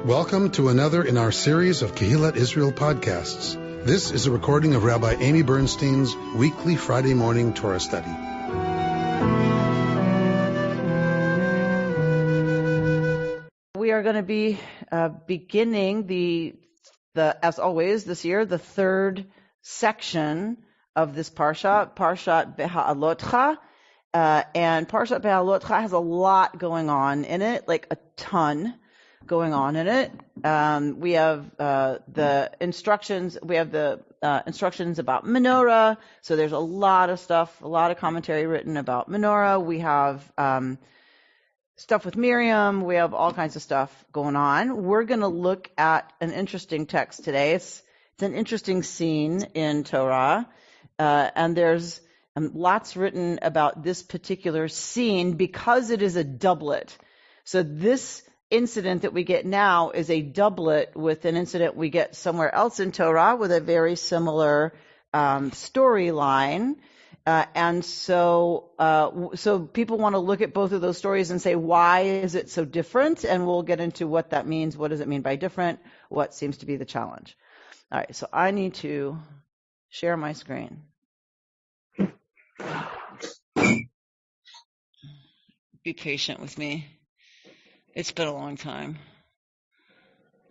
Welcome to another in our series of Kehillat Israel podcasts. This is a recording of Rabbi Amy Bernstein's weekly Friday morning Torah study. We are going to be beginning the as always this year, the third section of this parsha, Parshat Beha'alotecha. And Parshat Beha'alotecha has a lot going on in it, like a ton going on in it. We have the instructions. We have the instructions about menorah. So there's a lot of stuff, a lot of commentary written about menorah. We have stuff with Miriam. We have all kinds of stuff going on. We're going to look at an interesting text today. It's an interesting scene in Torah, and there's lots written about this particular scene because it is a doublet. So this incident that we get now is a doublet with an incident we get somewhere else in Torah with a very similar storyline. And so people want to look at both of those stories and say, why is it so different? And we'll get into what that means. What does it mean by different? What seems to be the challenge? All right, so I need to share my screen. Be patient with me. It's been a long time.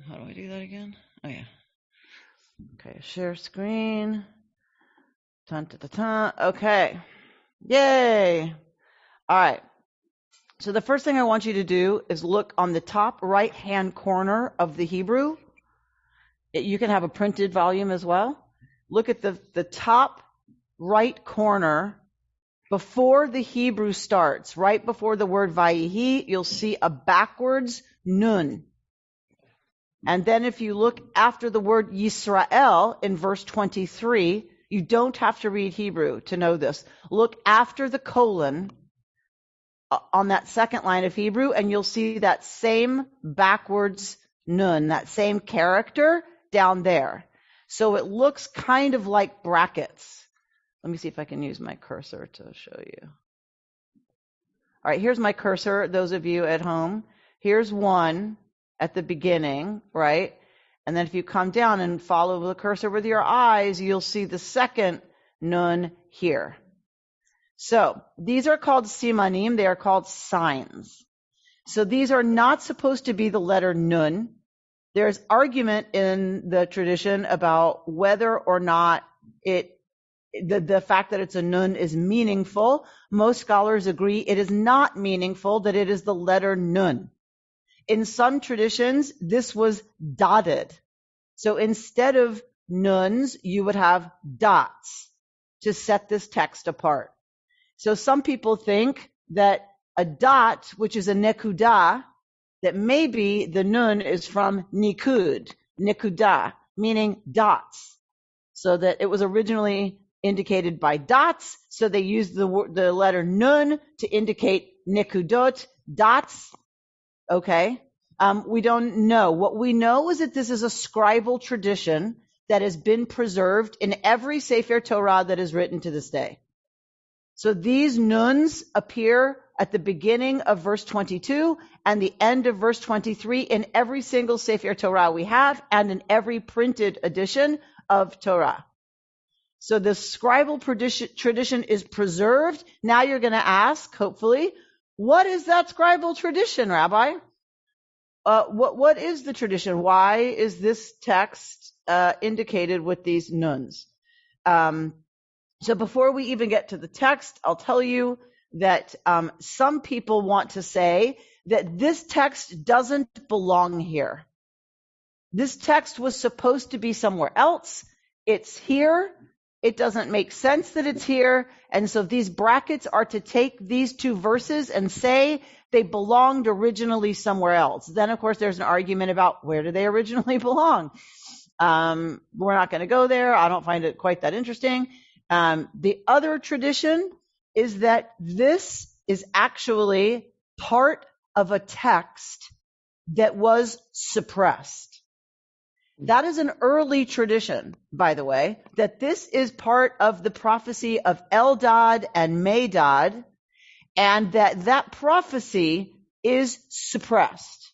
How do I do that again? Oh, yeah. Okay, share screen. Okay. Yay. All right. So the first thing I want you to do is look on the top right-hand corner of the Hebrew. You can have a printed volume as well. Look at the top right corner before the Hebrew starts. Right before the word Vayihi, you'll see a backwards nun. And then if you look after the word Yisrael in verse 23, you don't have to read Hebrew to know this. Look after the colon on that second line of Hebrew, and you'll see that same backwards nun, that same character down there. So it looks kind of like brackets. Let me see if I can use my cursor to show you. All right, here's my cursor, those of you at home. Here's one at the beginning, right? And then if you come down and follow the cursor with your eyes, you'll see the second nun here. So these are called simanim. They are called signs. So these are not supposed to be the letter nun. There's argument in the tradition about whether or not the fact that it's a nun is meaningful. Most scholars agree it is not meaningful, that it is the letter nun. In some traditions, this was dotted. So instead of nuns, you would have dots to set this text apart. So some people think that a dot, which is a nekudah, that maybe the nun is from nikud, nekudah, meaning dots. So that it was originally indicated by dots, so they used the letter nun to indicate nekudot, dots. Okay. We don't know. What we know is that this is a scribal tradition that has been preserved in every Sefer Torah that is written to this day. So these nuns appear at the beginning of verse 22 and the end of verse 23 in every single Sefer Torah we have and in every printed edition of Torah. So the scribal tradition is preserved. Now you're going to ask, hopefully, what is that scribal tradition, Rabbi? What is the tradition? Why is this text indicated with these nuns? So before we even get to the text, I'll tell you that some people want to say that this text doesn't belong here. This text was supposed to be somewhere else. It's here. It doesn't make sense that it's here. And so these brackets are to take these two verses and say they belonged originally somewhere else. Then, of course, there's an argument about where do they originally belong. We're not going to go there. I don't find it quite that interesting. The other tradition is that this is actually part of a text that was suppressed. That is an early tradition, by the way, that this is part of the prophecy of Eldad and Medad, and that prophecy is suppressed.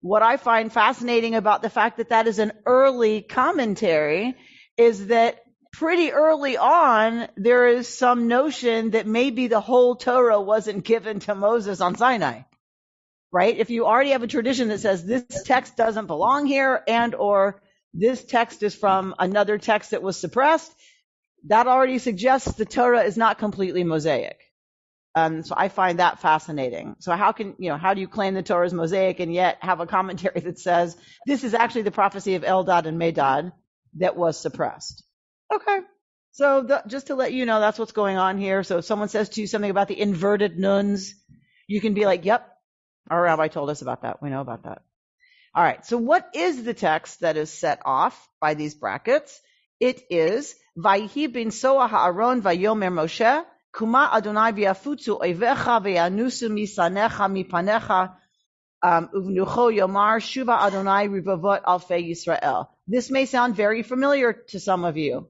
what I find fascinating about the fact that that is an early commentary is that pretty early on, there is some notion that maybe the whole Torah wasn't given to Moses on Sinai, right? If you already have a tradition that says this text doesn't belong here and or this text is from another text that was suppressed, that already suggests the Torah is not completely Mosaic. So I find that fascinating. So how do you claim the Torah is Mosaic and yet have a commentary that says this is actually the prophecy of Eldad and Medad that was suppressed? Okay. So just to let you know, that's what's going on here. So if someone says to you something about the inverted nuns, you can be like, yep, our rabbi told us about that. We know about that. All right. So what is the text that is set off by these brackets? It is, Vayhi bin Soah ha'aron vayomer Moshe, Kuma Adonai v'yafutzu oivecha v'yanusu misanecha mipanecha uvnucho yomar shuva Adonai rivavot alfei Yisrael. This may sound very familiar to some of you.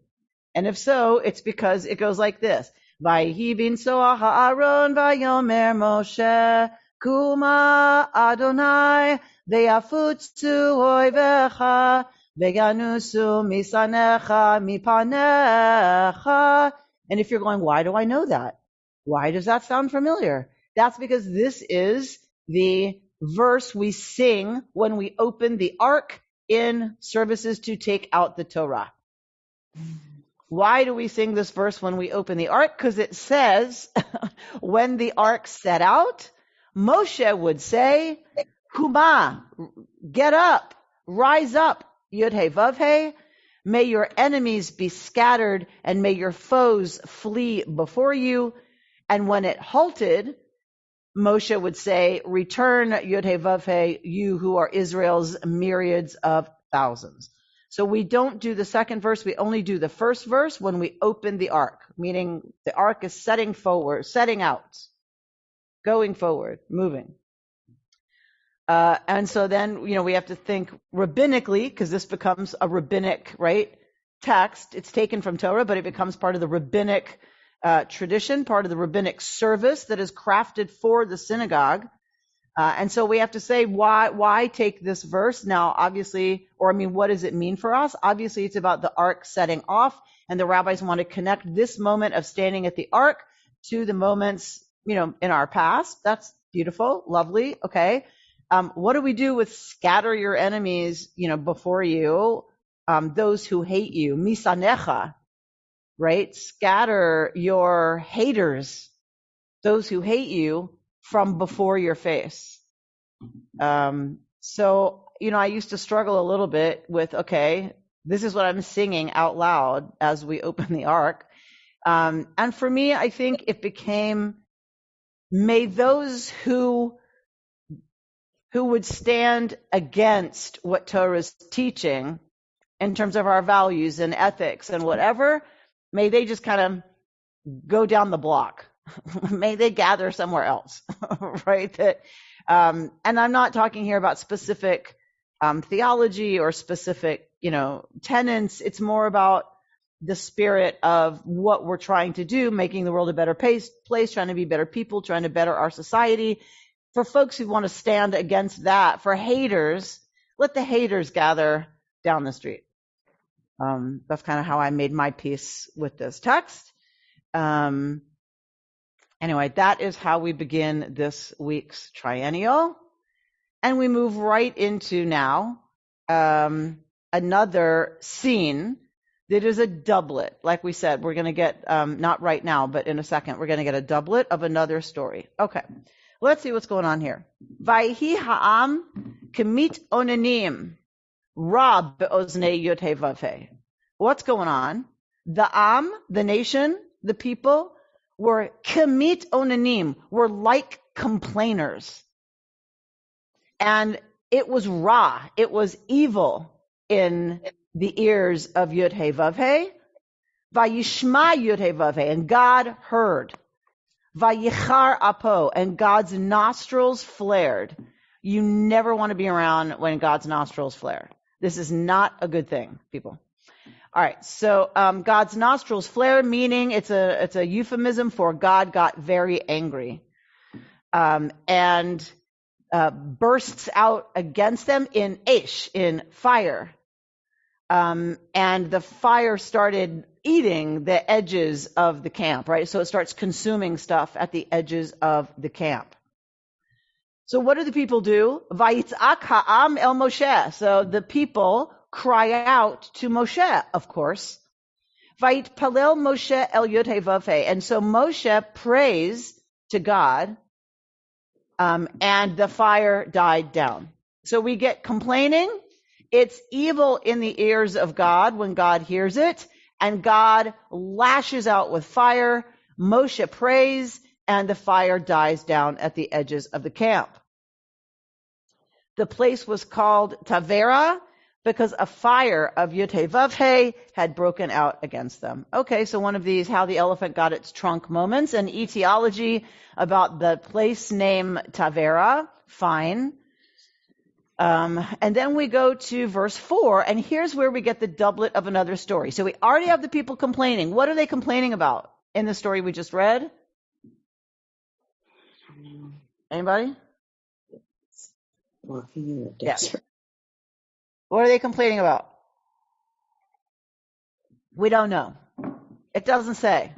And if so, it's because it goes like this. Vayhi bin Soah ha'aron vayomer Moshe, Kuma Adonai v'yafutzu oivecha v'yanusu misanecha mipanecha. And if you're going, why do I know that? Why does that sound familiar? That's because this is the verse we sing when we open the ark in services to take out the Torah. Why do we sing this verse when we open the ark? Because it says, when the ark set out, Moshe would say, Kuma, get up, rise up, Yud-Heh Vav-Heh, may your enemies be scattered and may your foes flee before you. And when it halted, Moshe would say, return Yud-Heh Vav-Heh, you who are Israel's myriads of thousands. So we don't do the second verse. We only do the first verse when we open the ark, meaning the ark is setting out, going forward, moving. And so then, we have to think rabbinically, because this becomes a rabbinic, right, text. It's taken from Torah, but it becomes part of the rabbinic tradition, part of the rabbinic service that is crafted for the synagogue. And so we have to say, why take this verse now? Obviously, what does it mean for us? Obviously, it's about the ark setting off, and the rabbis want to connect this moment of standing at the ark to the moments, in our past. That's beautiful, lovely, okay. What do we do with scatter your enemies, before you, those who hate you, misanecha, right? Scatter your haters, those who hate you from before your face. So, I used to struggle a little bit with, okay, this is what I'm singing out loud as we open the ark. And for me, I think it became, may those who would stand against what Torah is teaching in terms of our values and ethics and whatever, may they just kind of go down the block. May they gather somewhere else, right? And I'm not talking here about specific theology or specific, tenets. It's more about the spirit of what we're trying to do, making the world a better place, trying to be better people, trying to better our society. For folks who want to stand against that, for haters, let the haters gather down the street. That's kind of how I made my peace with this text. Anyway, that is how we begin this week's triennial. And we move right into now another scene that is a doublet. Like we said, we're going to get, not right now, but in a second, we're going to get a doublet of another story. Okay. Let's see what's going on here. Vayhi ha'am kemit onanim rab be'oznei Yud-Heh Vav-Heh. What's going on? The the nation, the people, were kemit onanim, were like complainers. And it was ra, it was evil in the ears of Yud-Heh Vav-Heh. Vayishma Yud-Heh Vav-Heh, and God heard. Vayichar apo, and God's nostrils flared. You never want to be around when God's nostrils flare. This is not a good thing, people. All right, so God's nostrils flare, meaning it's a euphemism for God got very angry. And bursts out against them in fire. And the fire started eating the edges of the camp, right? So it starts consuming stuff at the edges of the camp. So what do the people do? Vayitzak ha'am el Moshe. So the people cry out to Moshe, of course. Vayitpalel Moshe el Yod Heh Vav Heh. And so Moshe prays to God, and the fire died down. So we get complaining. It's evil in the ears of God when God hears it, and God lashes out with fire. Moshe prays, and the fire dies down at the edges of the camp. The place was called Tavera because a fire of Yud Heh Vav Heh had broken out against them. Okay, so one of these, how the elephant got its trunk moments, and etiology about the place name Tavera. Fine. And then we go to verse 4, and here's where we get the doublet of another story. So we already have the people complaining. What are they complaining about in the story we just read? Anybody? Walking in the desert. Yeah. What are they complaining about? We don't know. It doesn't say.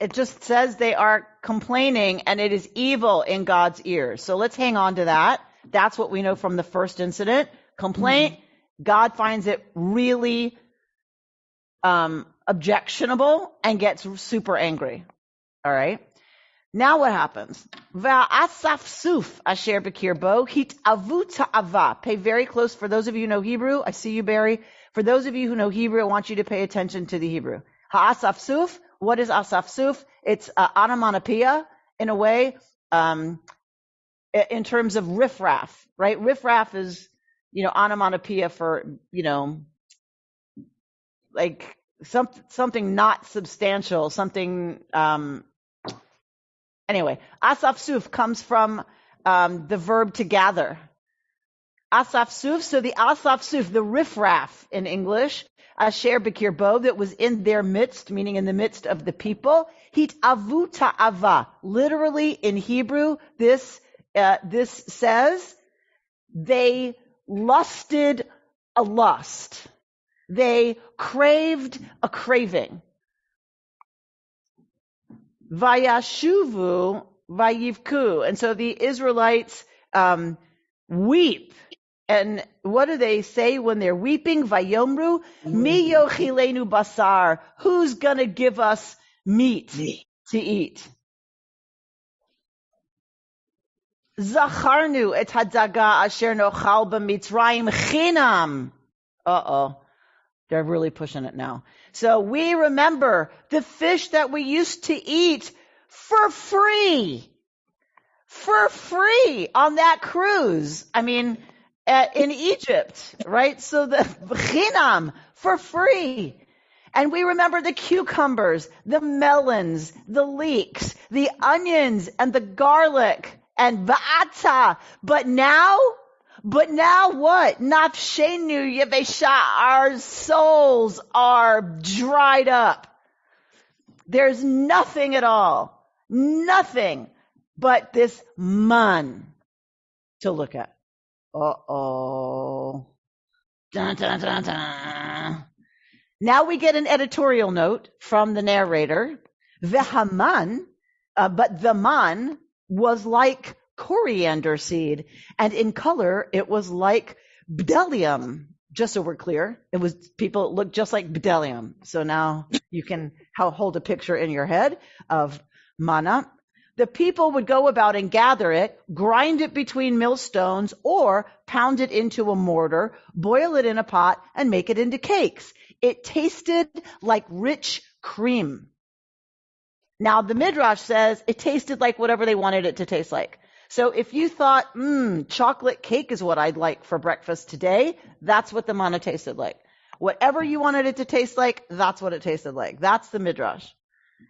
It just says they are complaining, and it is evil in God's ears. So let's hang on to that. That's what we know from the first incident. Complaint, God finds it really objectionable and gets super angry. All right? Now what happens? Va'asafsuf asher b'kirbo hitavu ta'ava. Pay very close. For those of you who know Hebrew, I see you, Barry. For those of you who know Hebrew, I want you to pay attention to the Hebrew. Ha'asafsuf. What is asafsuf? It's onomatopoeia in a way. In terms of riffraff, right? Riffraff is, onomatopoeia for, like something not substantial, something, anyway. Asafsuf comes from, the verb to gather. Asafsuf, so the asafsuf, the riffraff in English, asher b'kirbo, that was in their midst, meaning in the midst of the people. Hit avu ta'ava. Literally in Hebrew, this says they lusted a lust. They craved a craving. Vayashuvu vayivku. And so the Israelites weep. And what do they say when they're weeping? Vayomru, mi yochilenu basar. Who's going to give us meat to eat? Zacharnu et hadaga asher nochal b'mitzrayim chinam. They're really pushing it now. So we remember the fish that we used to eat for free on that cruise. I mean, in Egypt, right? So the chinam, for free. And we remember the cucumbers, the melons, the leeks, the onions, and the garlic. And va'ata, but now what? Nafshenu yevesha, our souls are dried up. There's nothing at all, nothing but this man to look at. Dun, dun, dun, dun. Now we get an editorial note from the narrator. Vehaman, but the man was like coriander seed, and in color it was like bdellium. Just so we're clear, people looked just like bdellium. So now you can hold a picture in your head of manna. The people would go about and gather it, grind it between millstones, or pound it into a mortar, boil it in a pot, and make it into cakes. It tasted like rich cream. Now, the Midrash says it tasted like whatever they wanted it to taste like. So if you thought, chocolate cake is what I'd like for breakfast today, that's what the manna tasted like. Whatever you wanted it to taste like, that's what it tasted like. That's the Midrash.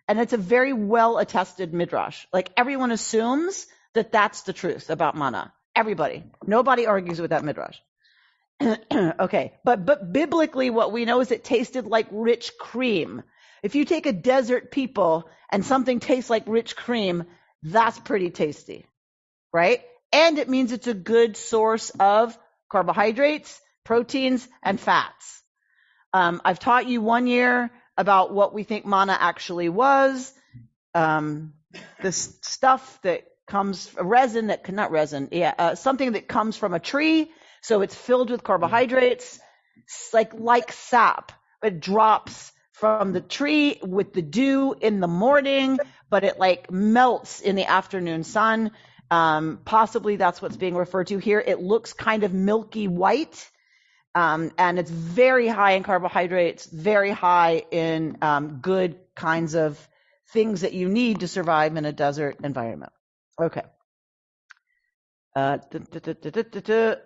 And it's a very well-attested Midrash. Like, everyone assumes that that's the truth about manna. Everybody. Nobody argues with that Midrash. Okay. But biblically, what we know is it tasted like rich cream. If you take a desert people and something tastes like rich cream, that's pretty tasty, right? and it means it's a good source of carbohydrates, proteins, and fats. I've taught you one year about what we think manna actually was. This stuff that comes, something that comes from a tree. So it's filled with carbohydrates, like sap. It drops from the tree with the dew in the morning, but it like melts in the afternoon sun. Possibly that's what's being referred to here. It looks kind of milky white. And it's very high in carbohydrates, very high in good kinds of things that you need to survive in a desert environment. Okay. Oh,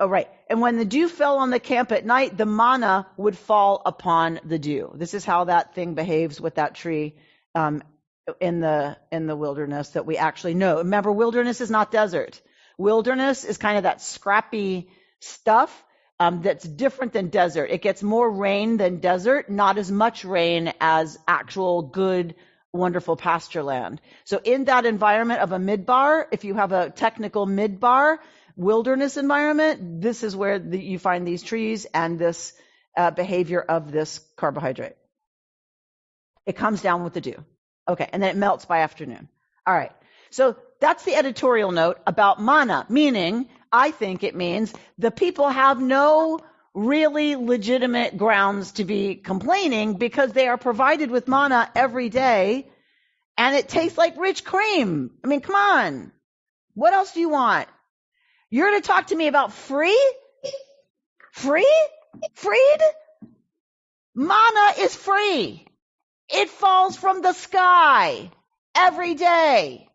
right. And when the dew fell on the camp at night, the manna would fall upon the dew. This is how that thing behaves with that tree in the wilderness that we actually know. Remember, wilderness is not desert. Wilderness is kind of that scrappy stuff that's different than desert. It gets more rain than desert, not as much rain as actual good, wonderful pasture land. So in that environment of a midbar, if you have a technical midbar wilderness environment, this is where you find these trees and this behavior of this carbohydrate. It comes down with the dew. Okay, and then it melts by afternoon. All right. So that's the editorial note about manna, meaning I think it means the people have no really legitimate grounds to be complaining because they are provided with manna every day and it tastes like rich cream. I mean, come on. What else do you want? You're going to talk to me about free? Free? Freed? Manna is free. It falls from the sky every day.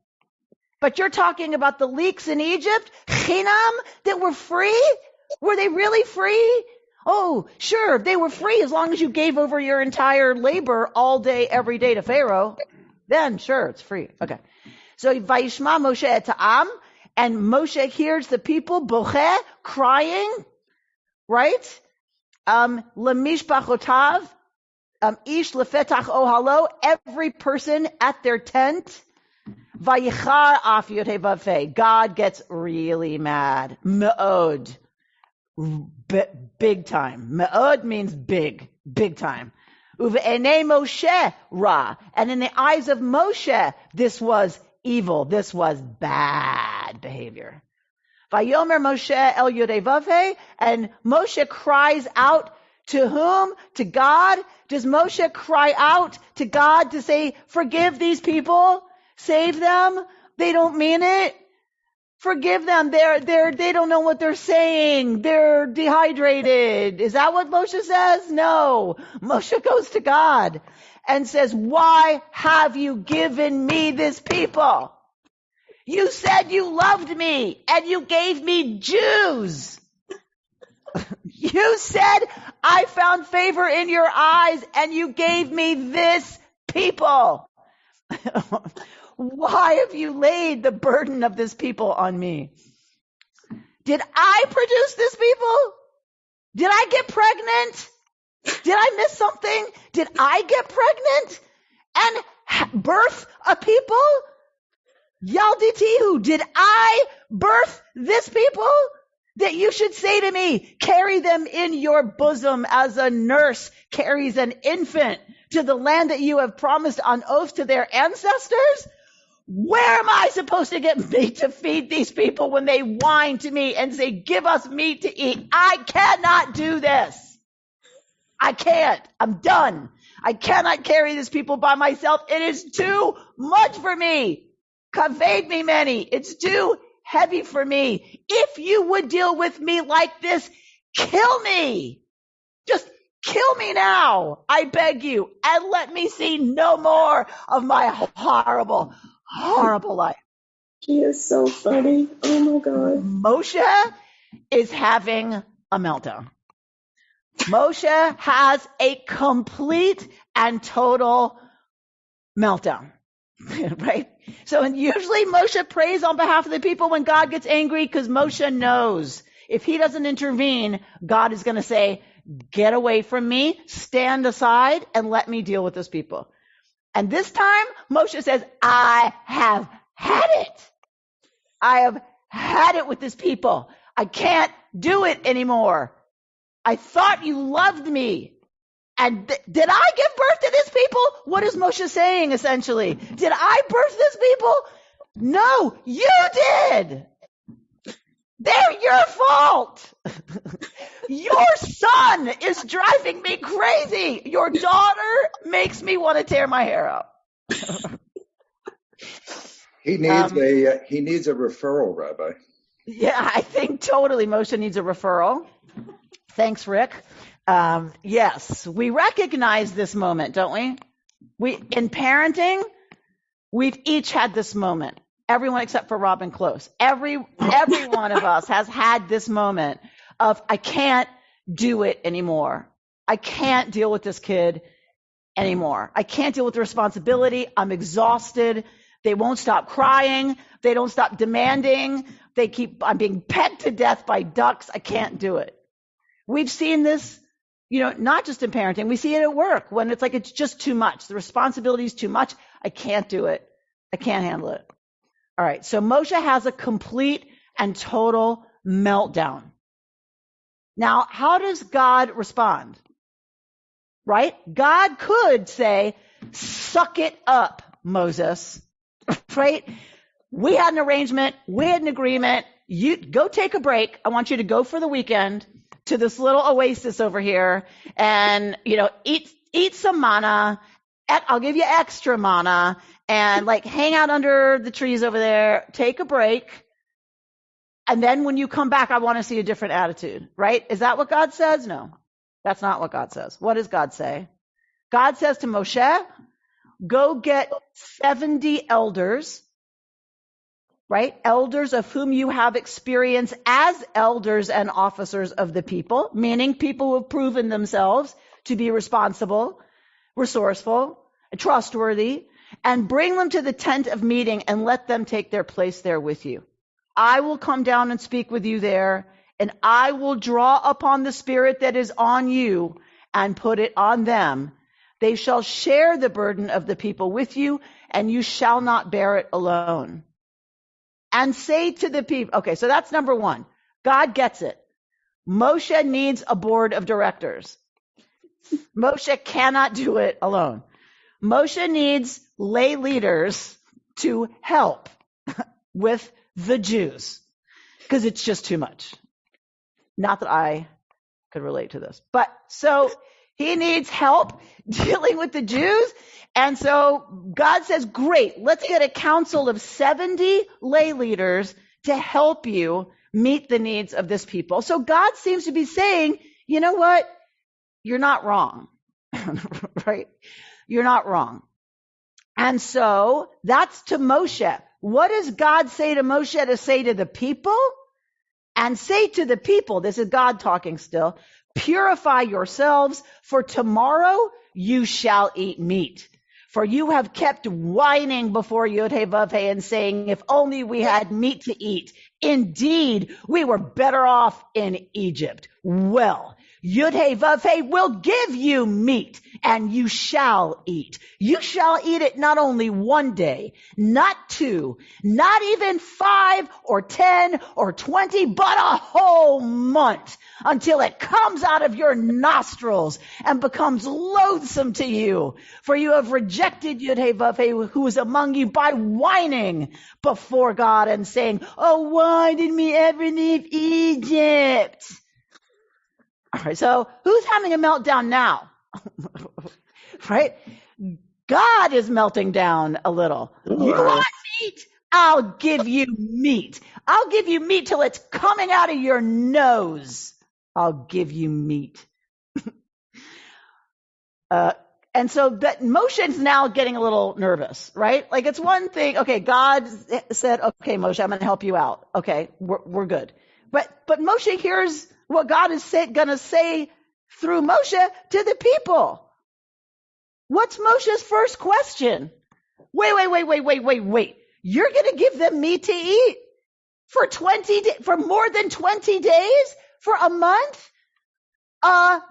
But you're talking about the leeks in Egypt, chinam, that were free? Were they really free? Oh, sure, they were free as long as you gave over your entire labor all day, every day to Pharaoh. Then, sure, it's free. Okay. So, Vayishma Moshe et ha'am, and Moshe hears the people, bocheh, crying, right? Lemishpachotav, ish lefetach ohalo, every person at their tent. Vayichar af yotevaveh. God gets really mad. Me'od. Big time. Me'od means big time. Uve'enei Moshe ra. And in the eyes of Moshe, this was evil. This was bad behavior. Vayomer Moshe el yotevaveh. And Moshe cries out to whom? To God. Does Moshe cry out to God to say, forgive these people? Save them? They don't mean it. Forgive them. They don't know what they're saying. They're dehydrated. Is that what Moshe says? No. Moshe goes to God and says, why have you given me this people? You said you loved me and you gave me Jews. You said I found favor in your eyes and you gave me this people. Why have you laid the burden of this people on me? Did I produce this people? Did I get pregnant? Did I miss something? Did I get pregnant and birth a people? Yalditihu, did I birth this people? That you should say to me, carry them in your bosom as a nurse carries an infant to the land that you have promised on oath to their ancestors? Where am I supposed to get meat to feed these people when they whine to me and say, give us meat to eat? I cannot do this. I can't. I'm done. I cannot carry these people by myself. It is too much for me. Kaved me many. It's too heavy for me. If you would deal with me like this, kill me. Just kill me now. I beg you. And let me see no more of my horrible life. She is so funny. Oh my God. Moshe is having a meltdown. Moshe has a complete and total meltdown. Right? So usually Moshe prays on behalf of the people when God gets angry because Moshe knows if he doesn't intervene, God is going to say, get away from me, stand aside, and let me deal with those people. And this time, Moshe says, I have had it. I have had it with this people. I can't do it anymore. I thought you loved me. And did I give birth to these people? What is Moshe saying, essentially? Did I birth these people? No, you did. They're your fault. Your son is driving me crazy. Your daughter makes me want to tear my hair out. He needs a referral, Rabbi. Yeah, I think totally Moshe needs a referral. Thanks, Rick. Yes, we recognize this moment, don't we? In parenting, we've each had this moment. Everyone except for Robin Close. Every one of us has had this moment of, I can't do it anymore. I can't deal with this kid anymore. I can't deal with the responsibility. I'm exhausted. They won't stop crying. They don't stop demanding. I'm being pecked to death by ducks. I can't do it. We've seen this, not just in parenting. We see it at work when it's like, it's just too much. The responsibility is too much. I can't do it. I can't handle it. All right. So Moshe has a complete and total meltdown. Now, how does God respond? Right? God could say, suck it up, Moses. Right? We had an arrangement. We had an agreement. You go take a break. I want you to go for the weekend to this little oasis over here and, eat some manna. I'll give you extra manna and hang out under the trees over there, take a break. And then when you come back, I want to see a different attitude, right? Is that what God says? No, that's not what God says. What does God say? God says to Moshe, go get 70 elders, right? Elders of whom you have experience as elders and officers of the people, meaning people who have proven themselves to be responsible, resourceful, trustworthy, and bring them to the tent of meeting and let them take their place there with you. I will come down and speak with you there, and I will draw upon the spirit that is on you and put it on them. They shall share the burden of the people with you, and you shall not bear it alone. And say to the people, okay, so that's number one. God gets it. Moshe needs a board of directors. Moshe cannot do it alone. Moshe needs lay leaders to help with the Jews because it's just too much. Not that I could relate to this, but so he needs help dealing with the Jews. And so God says, great, let's get a council of 70 lay leaders to help you meet the needs of this people. So God seems to be saying, you know what? You're not wrong, right? You're not wrong. And so that's to Moshe. What does God say to Moshe to say to the people? And say to the people, this is God talking still, purify yourselves, for tomorrow you shall eat meat. For you have kept whining before Yod-Heh-Vav-Heh and saying, if only we had meat to eat. Indeed, we were better off in Egypt. Well, Yod-Heh-Vav-Heh will give you meat, and you shall eat. You shall eat it not only one day, not two, not even 5 or 10 or 20, but a whole month, until it comes out of your nostrils and becomes loathsome to you. For you have rejected Yod-Heh-Vav-Heh, who is among you, by whining before God and saying, oh, why did we ever leave Egypt? All right, so who's having a meltdown now? Right? God is melting down a little. You want meat? I'll give you meat. I'll give you meat till it's coming out of your nose. I'll give you meat. And so that Moshe's now getting a little nervous, right? Like it's one thing. Okay, God said, okay, Moshe, I'm going to help you out. Okay, we're good. But Moshe hears what God is going to say through Moshe to the people. What's Moshe's first question? Wait. You're going to give them meat to eat for more than 20 days? For a month?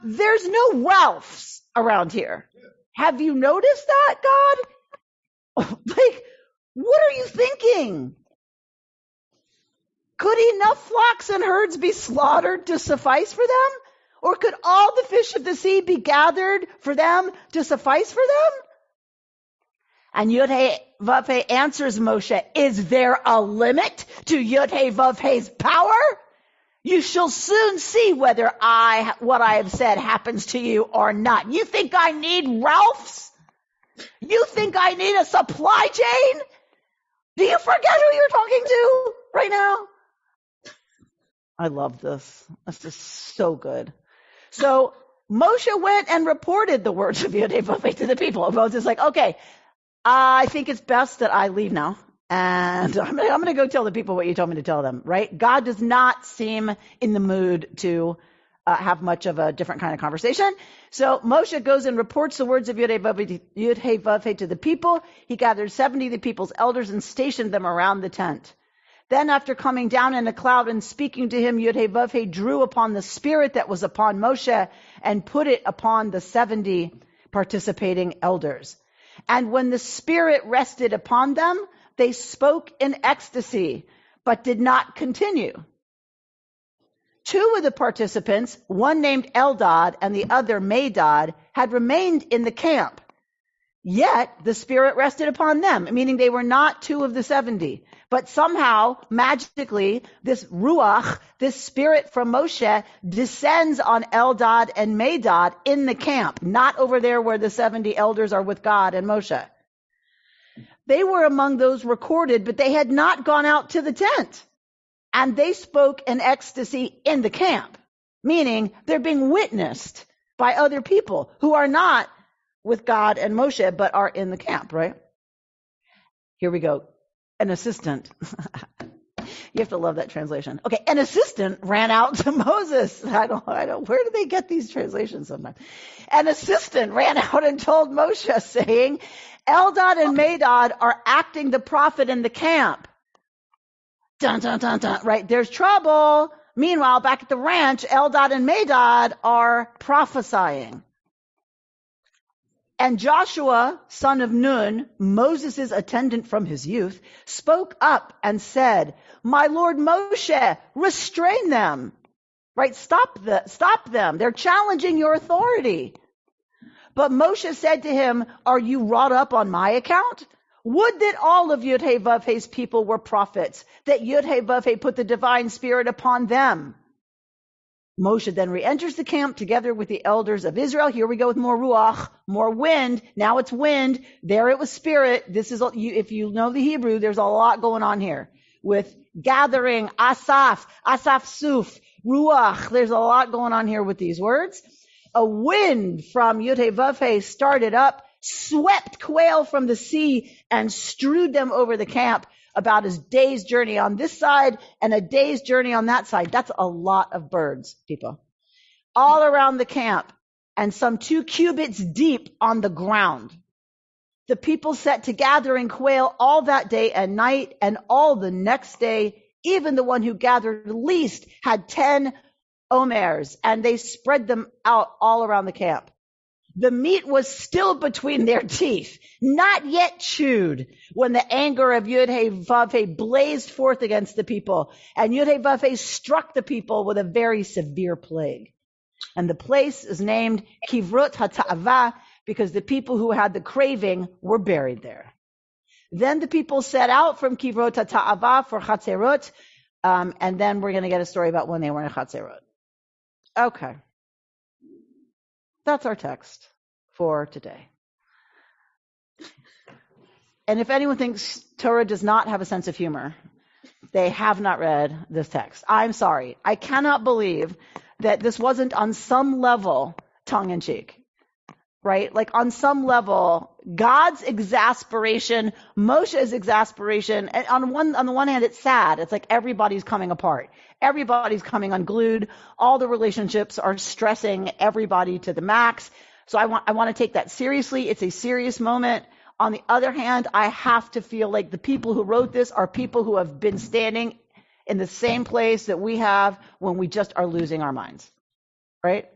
There's no Ralphs around here. Have you noticed that, God? Like, what are you thinking? Could enough flocks and herds be slaughtered to suffice for them? Or could all the fish of the sea be gathered for them to suffice for them? And Yud-Heh-Vav-Heh answers Moshe, is there a limit to Yud-Heh-Vav-Heh's power? You shall soon see whether what I have said happens to you or not. You think I need Ralphs? You think I need a supply chain? Do you forget who you're talking to right now? I love this. This is so good. So Moshe went and reported the words of Yud-Heh-Vav-Heh to the people. Moses is like, okay, I think it's best that I leave now. And I'm going to go tell the people what you told me to tell them, right? God does not seem in the mood to have much of a different kind of conversation. So Moshe goes and reports the words of Yud-Heh-Vav-Heh to the people. He gathered 70 of the people's elders and stationed them around the tent. Then after coming down in a cloud and speaking to him, Yud-Heh-Vav-Heh drew upon the spirit that was upon Moshe and put it upon the 70 participating elders. And when the spirit rested upon them, they spoke in ecstasy, but did not continue. 2 of the participants, one named Eldad and the other Medad, had remained in the camp. Yet the spirit rested upon them, meaning they were not 2 of the 70. But somehow, magically, this ruach, this spirit from Moshe, descends on Eldad and Medad in the camp, not over there where the 70 elders are with God and Moshe. They were among those recorded, but they had not gone out to the tent. And they spoke in ecstasy in the camp, meaning they're being witnessed by other people who are not with God and Moshe, but are in the camp, right? Here we go. An assistant. You have to love that translation. Okay, an assistant ran out to Moses. I don't, where do they get these translations sometimes? An assistant ran out and told Moshe, saying, Eldad and Medad are acting the prophet in the camp. Dun, dun, dun, dun, right? There's trouble. Meanwhile, back at the ranch, Eldad and Medad are prophesying. And Joshua, son of Nun, Moses' attendant from his youth, spoke up and said, my Lord Moshe, restrain them. Right? Stop them. They're challenging your authority. But Moshe said to him, are you wrought up on my account? Would that all of Yud-Heh-Vav-Heh's people were prophets, that Yud-Heh-Vav-Heh put the divine spirit upon them. Moshe then re-enters the camp together with the elders of Israel. Here we go with more ruach, more wind. Now it's wind. There it was spirit. This is, if you know the Hebrew, there's a lot going on here with gathering, asaf, suf, ruach. There's a lot going on here with these words. A wind from Yud-Heh-Vav-Heh started up, swept quail from the sea and strewed them over the camp, about a day's journey on this side and a day's journey on that side. That's a lot of birds, people. All around the camp and some 2 cubits deep on the ground. The people set to gathering quail all that day and night, and all the next day, even the one who gathered least had 10 omers, and they spread them out all around the camp. The meat was still between their teeth, not yet chewed, when the anger of Yud-Heh-Vav-Heh blazed forth against the people, and Yud-Heh-Vav-Heh struck the people with a very severe plague. And the place is named Kivrot HaTa'avah, because the people who had the craving were buried there. Then the people set out from Kivrot HaTa'avah for Chatzerot, and then we're going to get a story about when they were in Chatzerot. Okay. That's our text for today. And if anyone thinks Torah does not have a sense of humor, they have not read this text. I'm sorry. I cannot believe that this wasn't on some level tongue-in-cheek, right? Like on some level, God's exasperation, Moshe's exasperation, and on the one hand, it's sad. It's like everybody's coming apart. Everybody's coming unglued. All the relationships are stressing everybody to the max. So I want to take that seriously. It's a serious moment. On the other hand, I have to feel like the people who wrote this are people who have been standing in the same place that we have when we just are losing our minds, right?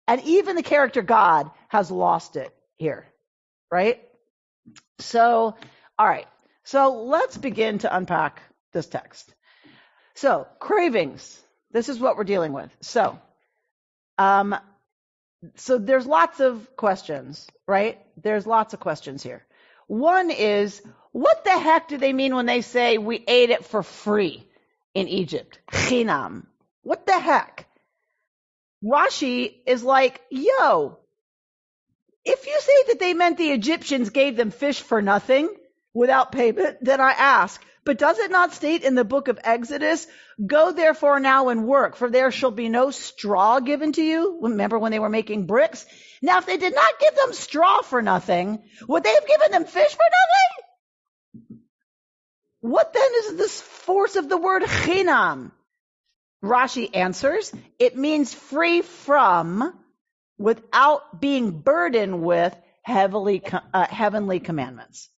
And even the character God has lost it here, right? So, all right. So let's begin to unpack this text. So, cravings. This is what we're dealing with. So there's lots of questions, right? There's lots of questions here. One is, what the heck do they mean when they say we ate it for free in Egypt? Chinam. What the heck? Rashi is like, yo, if you say that they meant the Egyptians gave them fish for nothing without payment, then I ask, but does it not state in the book of Exodus, go therefore now and work, for there shall be no straw given to you? Remember when they were making bricks? Now, if they did not give them straw for nothing, would they have given them fish for nothing? What then is this force of the word chinam? Rashi answers, it means free from, without being burdened with heavenly commandments.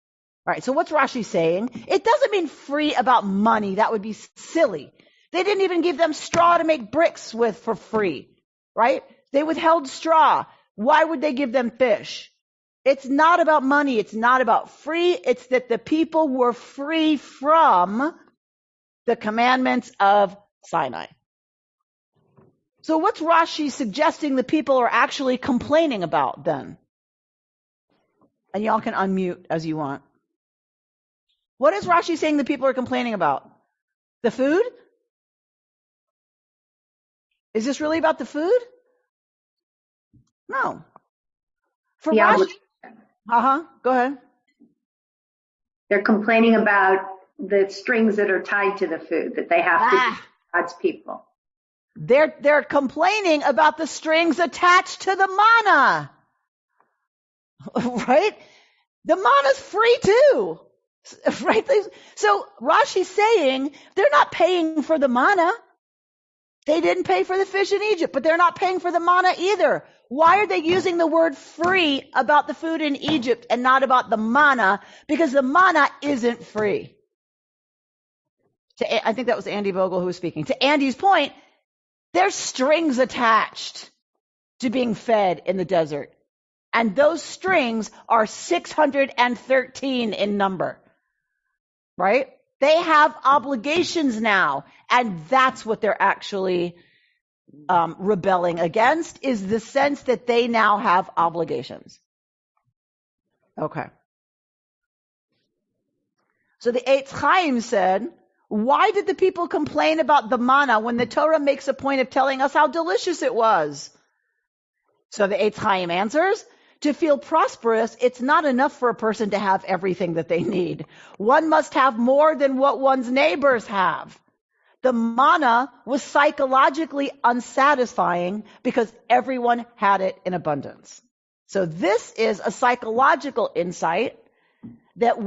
All right, so what's Rashi saying? It doesn't mean free about money. That would be silly. They didn't even give them straw to make bricks with for free, right? They withheld straw. Why would they give them fish? It's not about money. It's not about free. It's that the people were free from the commandments of Sinai. So what's Rashi suggesting the people are actually complaining about then? And y'all can unmute as you want. What is Rashi saying the people are complaining about? The food? Is this really about the food? No. For Rashi, go ahead. They're complaining about the strings that are tied to the food, that they have to be God's people. They're complaining about the strings attached to the manna. Right? The manna's free too. Right? So Rashi's saying they're not paying for the manna. They didn't pay for the fish in Egypt, but they're not paying for the manna either. Why are they using the word free about the food in Egypt and not about the manna? Because the manna isn't free. I think that was Andy Vogel who was speaking. To Andy's point, there's strings attached to being fed in the desert. And those strings are 613 in number. Right? They have obligations now. And that's what they're actually rebelling against, is the sense that they now have obligations. Okay. So the Eitz Chaim said, why did the people complain about the manna when the Torah makes a point of telling us how delicious it was? So the Eitz Chaim answers, to feel prosperous, it's not enough for a person to have everything that they need. One must have more than what one's neighbors have. The manna was psychologically unsatisfying because everyone had it in abundance. So this is a psychological insight that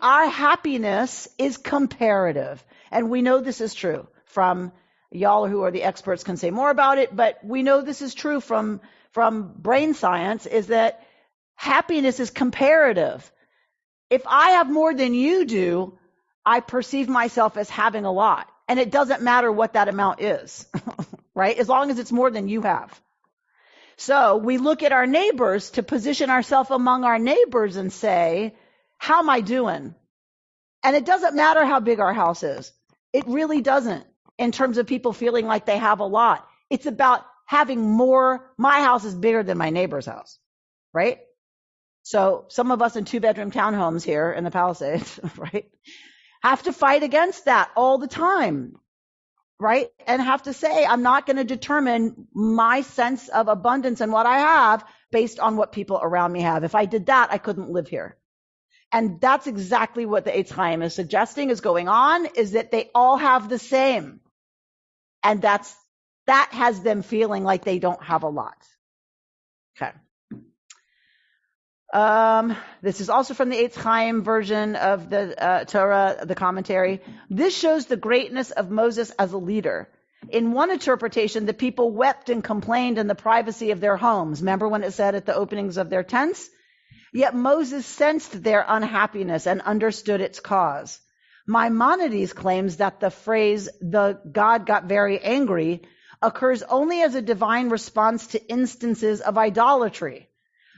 our happiness is comparative. And we know this is true from y'all who are the experts can say more about it, but we know this is true from brain science, is that happiness is comparative. If I have more than you do, I perceive myself as having a lot. And it doesn't matter what that amount is, right? As long as it's more than you have. So we look at our neighbors to position ourselves among our neighbors and say, how am I doing? And it doesn't matter how big our house is. It really doesn't, in terms of people feeling like they have a lot. It's about having more. My house is bigger than my neighbor's house, right? So some of us in 2-bedroom townhomes here in the Palisades, right, have to fight against that all the time, right? And have to say, I'm not going to determine my sense of abundance and what I have based on what people around me have. If I did that, I couldn't live here. And that's exactly what the Eitz Chaim is suggesting is going on, is that they all have the same. And that has them feeling like they don't have a lot. Okay. This is also from the Eitz Chaim version of the Torah, the commentary. This shows the greatness of Moses as a leader. In one interpretation, the people wept and complained in the privacy of their homes. Remember when it said at the openings of their tents? Yet Moses sensed their unhappiness and understood its cause. Maimonides claims that the phrase, the God got very angry, occurs only as a divine response to instances of idolatry.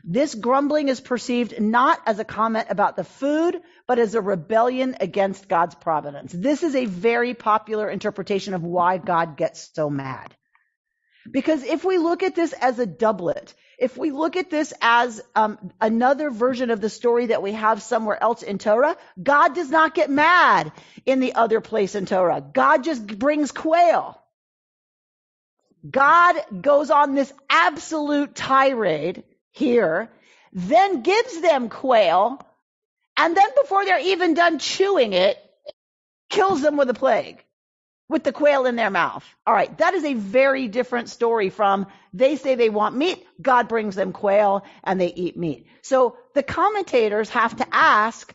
This grumbling is perceived not as a comment about the food, but as a rebellion against God's providence. This is a very popular interpretation of why God gets so mad. Because if we look at this as a doublet, if we look at this as another version of the story that we have somewhere else in Torah, God does not get mad in the other place in Torah. God just brings quail. God goes on this absolute tirade here, then gives them quail, and then before they're even done chewing it, kills them with a plague, with the quail in their mouth. All right, that is a very different story from they say they want meat, God brings them quail, and they eat meat. So the commentators have to ask,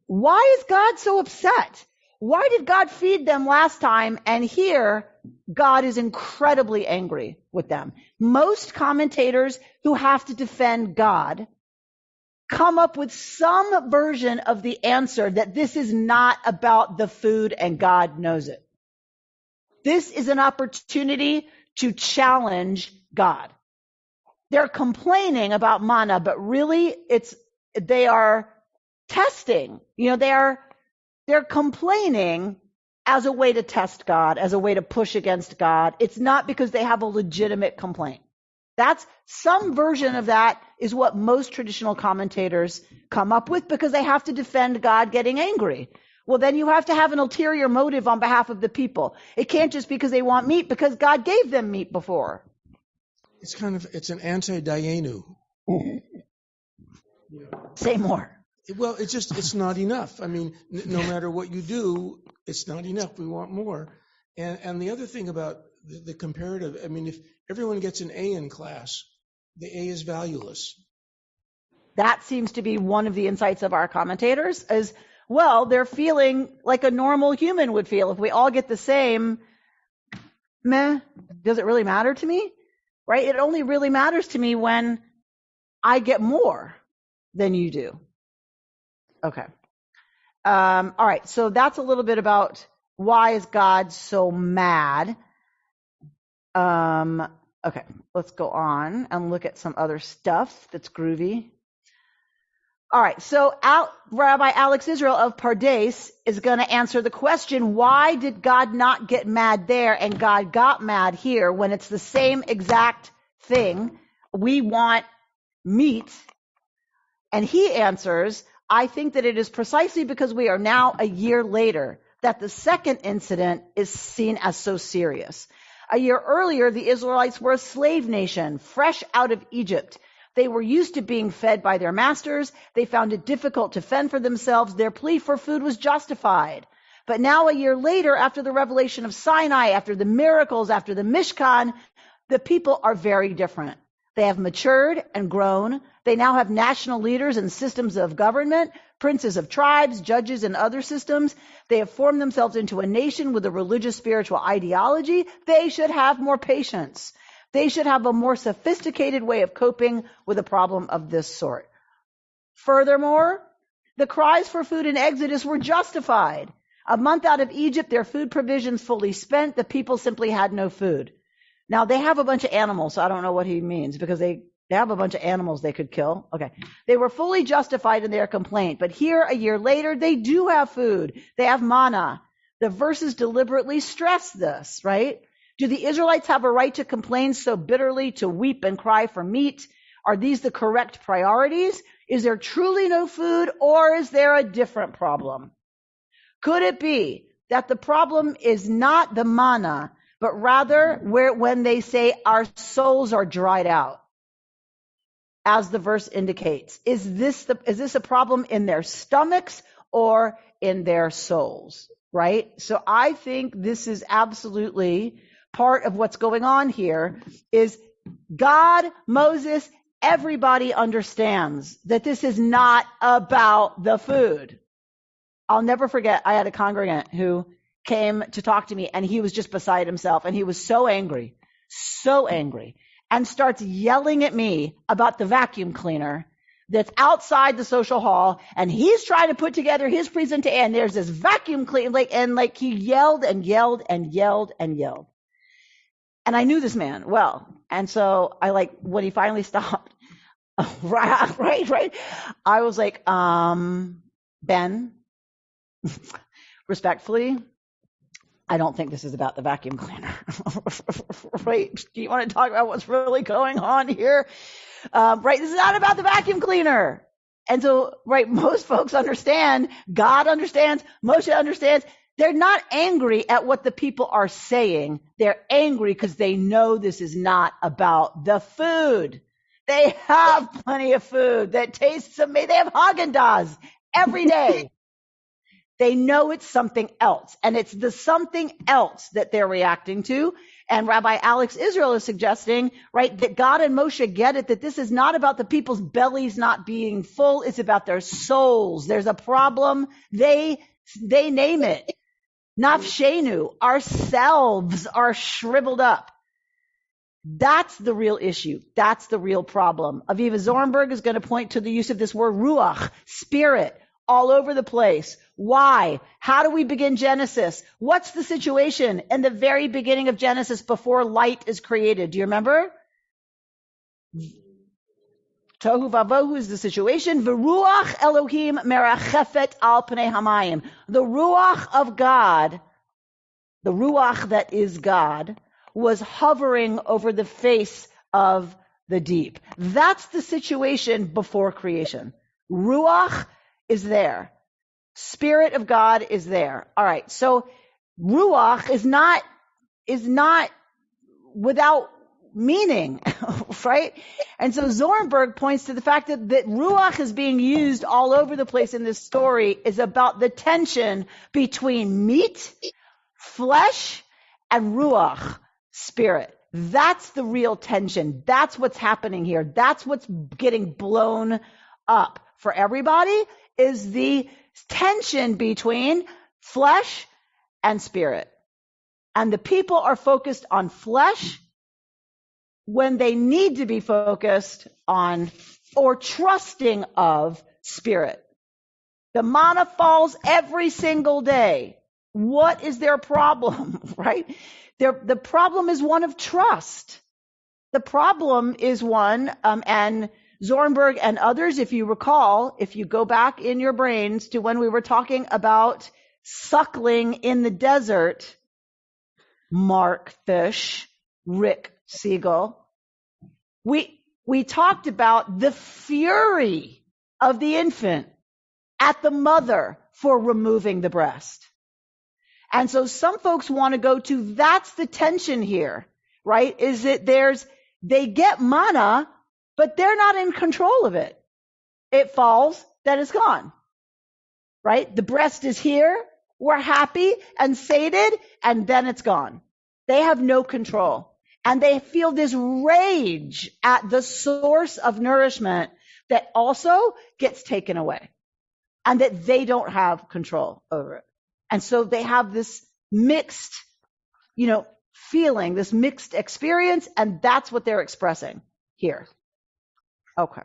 why is God so upset? Why did God feed them last time, and here God is incredibly angry with them? Most commentators who have to defend God come up with some version of the answer that this is not about the food and God knows it. This is an opportunity to challenge God. They're complaining about manna, but really they are testing. They're complaining as a way to test God, as a way to push against God. It's not because they have a legitimate complaint. That's some version of that is what most traditional commentators come up with because they have to defend God getting angry. Well, then you have to have an ulterior motive on behalf of the people. It can't just because they want meat because God gave them meat before. It's an anti-Dayenu. Say more. Well, it's not enough. I mean, no matter what you do, it's not enough. We want more. And the other thing about the comparative, I mean, if everyone gets an A in class, the A is valueless. That seems to be one of the insights of our commentators is, well, they're feeling like a normal human would feel. If we all get the same, does it really matter to me? Right? It only really matters to me when I get more than you do. Okay. All right. So that's a little bit about why is God so mad. Okay. Let's go on and look at some other stuff that's groovy. All right. So Rabbi Alex Israel of Pardes is going to answer the question, why did God not get mad there and God got mad here when it's the same exact thing? We want meat. And he answers, I think that it is precisely because we are now a year later that the second incident is seen as so serious. A year earlier, the Israelites were a slave nation, fresh out of Egypt. They were used to being fed by their masters. They found it difficult to fend for themselves. Their plea for food was justified. But now a year later, after the revelation of Sinai, after the miracles, after the Mishkan, the people are very different. They have matured and grown. They now have national leaders and systems of government, princes of tribes, judges, and other systems. They have formed themselves into a nation with a religious spiritual ideology. They should have more patience. They should have a more sophisticated way of coping with a problem of this sort. Furthermore, the cries for food in Exodus were justified. A month out of Egypt, their food provisions fully spent. The people simply had no food. Now, they have a bunch of animals, so I don't know what he means, because they have a bunch of animals they could kill. Okay. They were fully justified in their complaint, but here, a year later, they do have food. They have manna. The verses deliberately stress this, right? Do the Israelites have a right to complain so bitterly, to weep and cry for meat? Are these the correct priorities? Is there truly no food, or is there a different problem? Could it be that the problem is not the manna, but rather when they say our souls are dried out, as the verse indicates? Is this a problem in their stomachs or in their souls, right? So I think this is absolutely part of what's going on here is God, Moses, everybody understands that this is not about the food. I'll never forget, I had a congregant who came to talk to me and he was just beside himself and he was so angry, and starts yelling at me about the vacuum cleaner that's outside the social hall, and he's trying to put together his presentation, and there's this vacuum cleaner, and he yelled and yelled and yelled and yelled. And I knew this man well. And so when he finally stopped, Right. I was like, Ben, respectfully, I don't think this is about the vacuum cleaner. Right? Do you want to talk about what's really going on here? Right? This is not about the vacuum cleaner. And so, right, most folks understand, God understands, Moshe understands. They're not angry at what the people are saying. They're angry because they know this is not about the food. They have plenty of food that tastes amazing. They have Haagen-Dazs every day. They know it's something else, and it's the something else that they're reacting to. And Rabbi Alex Israel is suggesting, right, that God and Moshe get it, that this is not about the people's bellies not being full. It's about their souls. There's a problem. They name it. Nafshenu, ourselves are shriveled up. That's the real issue. That's the real problem. Aviva Zornberg is going to point to the use of this word ruach, spirit, all over the place. Why? How do we begin Genesis? What's the situation in the very beginning of Genesis before light is created? Do you remember? Tohu vavohu is the situation. V'ruach Elohim merachefet al pnei hamayim. The ruach of God, the ruach that is God, was hovering over the face of the deep. That's the situation before creation. Ruach is there. Spirit of God is there. All right. So ruach is not without meaning, right? And so Zornberg points to the fact that ruach is being used all over the place in this story is about the tension between meat, flesh, and ruach, spirit. That's the real tension. That's what's happening here. That's what's getting blown up for everybody, is the tension between flesh and spirit. And the people are focused on flesh when they need to be focused on or trusting of spirit. The manna falls every single day. What is their problem, right? The problem is one of trust. The problem is one, and Zornberg and others, if you recall, if you go back in your brains to when we were talking about suckling in the desert, Mark Fish, Rick Siegel, we talked about the fury of the infant at the mother for removing the breast. And so some folks want to go to, that's the tension here, right? Is that they get manna, but they're not in control of it. It falls, then it's gone, right? The breast is here, we're happy and sated, and then it's gone. They have no control. And they feel this rage at the source of nourishment that also gets taken away, and that they don't have control over it. And so they have this mixed, feeling, this mixed experience, and that's what they're expressing here. Okay.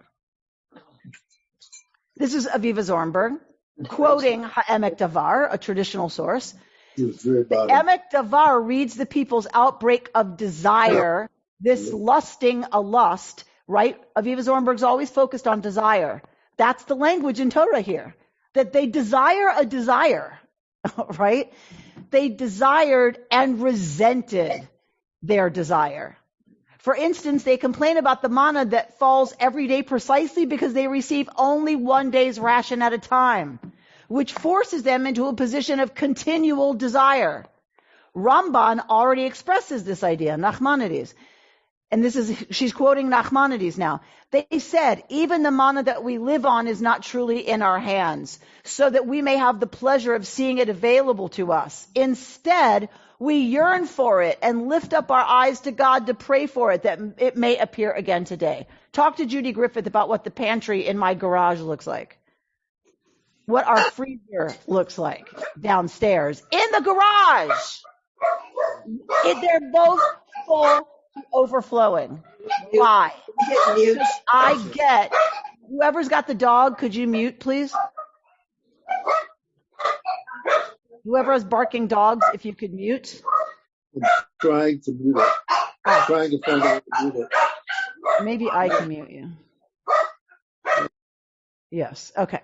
This is Aviva Zornberg quoting Ha'emek Davar, a traditional source. The Emek Davar reads the people's outbreak of desire, this lusting a lust, right? Aviva Zornberg's always focused on desire. That's the language in Torah here, that they desire a desire, right? They desired and resented their desire. For instance, they complain about the manna that falls every day precisely because they receive only one day's ration at a time, which forces them into a position of continual desire. Ramban already expresses this idea, Nachmanides. And she's quoting Nachmanides now. They said, even the manna that we live on is not truly in our hands, so that we may have the pleasure of seeing it available to us. Instead, we yearn for it and lift up our eyes to God to pray for it, that it may appear again today. Talk to Judy Griffith about what the pantry in my garage looks like. What our freezer looks like downstairs in the garage. They're both full to overflowing. Why? Whoever's got the dog, could you mute, please? Whoever has barking dogs, if you could mute. I'm trying to mute it. I'm trying to find out how to mute it. Maybe I can mute you. Yes. Okay.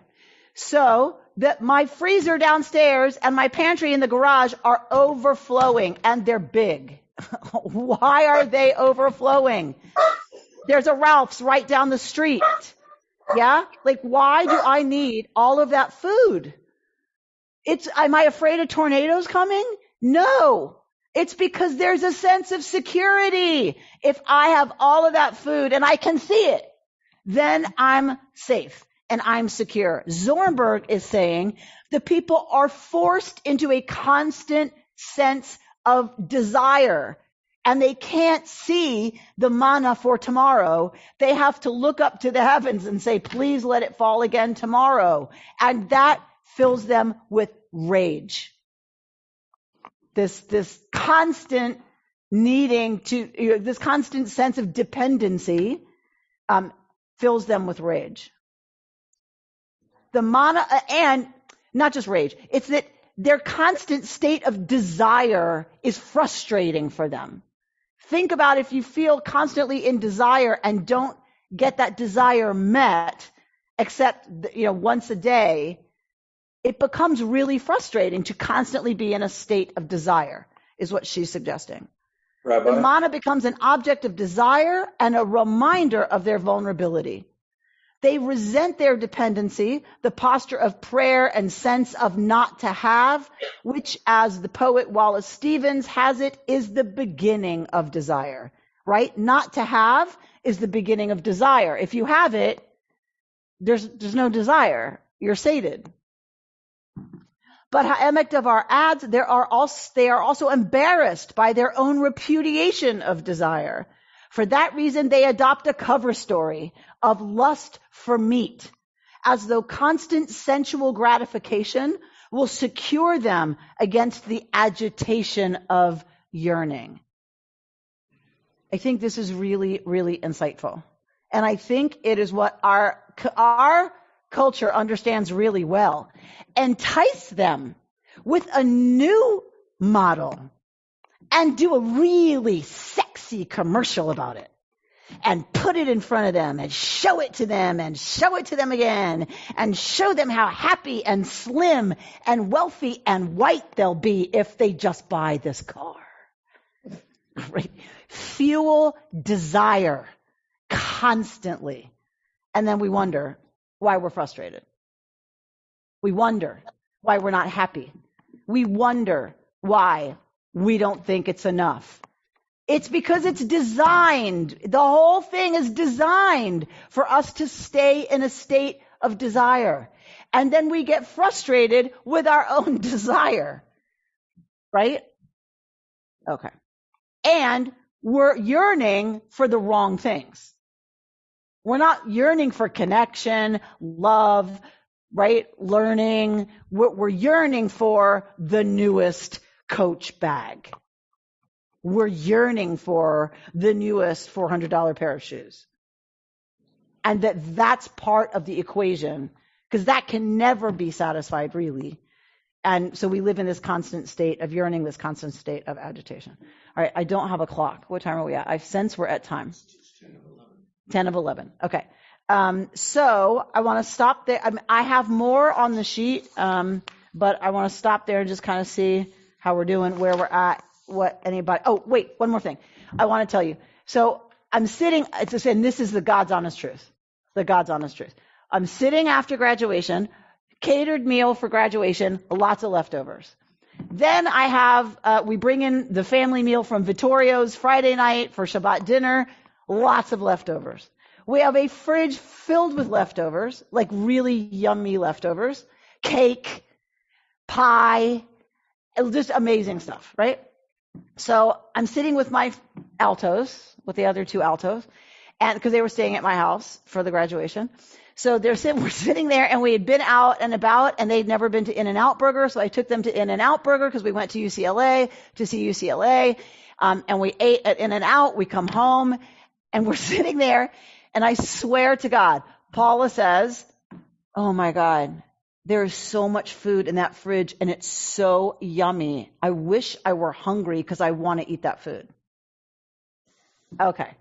So that my freezer downstairs and my pantry in the garage are overflowing, and they're big. Why are they overflowing? There's a Ralph's right down the street. Yeah? Like, why do I need all of that food? Am I afraid of tornadoes coming? No. It's because there's a sense of security. If I have all of that food and I can see it, then I'm safe and I'm secure. Zornberg is saying the people are forced into a constant sense of desire, and they can't see the manna for tomorrow. They have to look up to the heavens and say, please let it fall again tomorrow. And that fills them with rage. This constant needing to, this constant sense of dependency, fills them with rage. The manna, and not just rage, it's that their constant state of desire is frustrating for them. Think about if you feel constantly in desire and don't get that desire met, except, once a day, it becomes really frustrating to constantly be in a state of desire, is what she's suggesting. Rabbi? The manna becomes an object of desire and a reminder of their vulnerability. They resent their dependency, the posture of prayer and sense of not to have, which, as the poet Wallace Stevens has it, is the beginning of desire, right? Not to have is the beginning of desire. If you have it, there's no desire. You're sated. But ha'emek davar adds, they are also embarrassed by their own repudiation of desire. For that reason, they adopt a cover story of lust for meat, as though constant sensual gratification will secure them against the agitation of yearning. I think this is really, really insightful. And I think it is what our culture understands really well. Entice them with a new model and do a really sexy commercial about it and put it in front of them and show it to them and show it to them again and show them how happy and slim and wealthy and white they'll be if they just buy this car. Right? Fuel desire constantly. And then we wonder why we're frustrated. We wonder why we're not happy. We wonder why we don't think it's enough. It's because it's designed. The whole thing is designed for us to stay in a state of desire. And then we get frustrated with our own desire. Right? Okay. And we're yearning for the wrong things. We're not yearning for connection, love, right? Learning. We're yearning for the newest Coach bag. We're yearning for the newest $400 pair of shoes. And that's part of the equation, because that can never be satisfied, really. And so we live in this constant state of yearning, this constant state of agitation. All right, I don't have a clock. What time are we at? I sense we're at time. 10 of 11. Okay. So I want to stop there. I have more on the sheet, but I want to stop there and just kind of see how we're doing, where we're at, what anybody. Oh, wait, one more thing. I want to tell you. So I'm sitting, and this is the God's honest truth. The God's honest truth. I'm sitting after graduation, catered meal for graduation, lots of leftovers. Then I have, we bring in the family meal from Vittorio's Friday night for Shabbat dinner, lots of leftovers. We have a fridge filled with leftovers, like really yummy leftovers, cake, pie, just amazing stuff, right? So I'm sitting with my altos, with the other two altos, and because they were staying at my house for the graduation. So we're sitting there, and we had been out and about, and they'd never been to In-N-Out Burger, so I took them to In-N-Out Burger because we went to UCLA to see UCLA, and we ate at In-N-Out. We come home, and we're sitting there, and I swear to God, Paula says, "Oh my God, there's so much food in that fridge, and it's so yummy. I wish I were hungry because I want to eat that food." Okay.